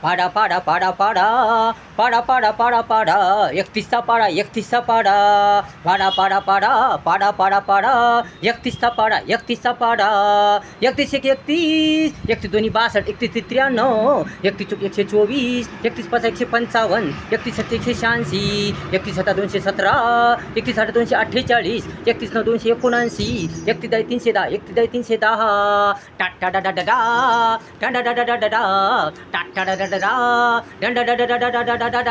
पाडा पाडा पाडा पाडा पाडा पाडा पाडा पाडा 31चा पाडा 31चा पाडा पाडा पाडा पाडा पाडा पाडा पाडा 31चा पाडा 31चा पाडा 31 एक 31 31 दोन्ही 62 31 93 31 चौक 124 31 पाच 155 31 सत्ते 186 31 सत्ता 217 31 आठ 248 31 नऊ 279 31 दाई 310 31 दाई 310 टाटा डा डा डा डा डा डा डा डा डा डा टाटा डा डा डा डा डा डा डा डा डा डा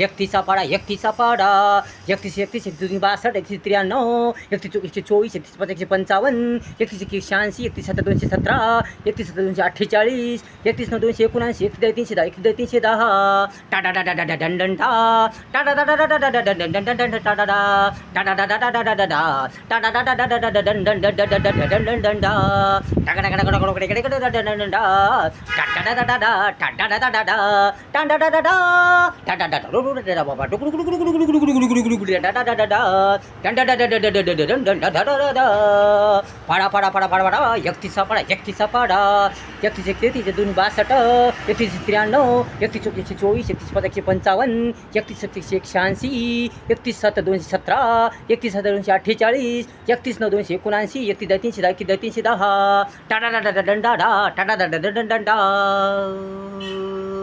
एकतीसचा पाडा 31चा पाडा 31 31 12 61 93 31 124 31 पाच 155 31 186 31 7 217 31 7 248 31 9 279 31 310 31 310 टाटा डा डा डा डन डन टाटा डा डा डा डा डन डन डन टाटा डा टाटा डा डा डा डा डा टाटा डा डा डा डा done done done done done done डा टाका टाका टाका टाका टाका डन डन डा टाटा डा डा डा टाटा डा डा डा टाटा डा डा डा टाटा डा रो रो डा बाबा टुकु टुकु टुकु टुकु टुकु टुकु टुकु टुकु डा डा डा डा डा डन डा डा डा डा डा डा डन डा डा डा डा पाडा पाडा पाडा पाडा पाडा 31चा पाडा 31चा पाडा 31 31 2 62 31 93 31 124 31 पाच 155 31 186 31 7 217 31 7 248 31 9 279 31 310 31 310 टाटा डा डा डन डा टाटा डा डा डन डन डा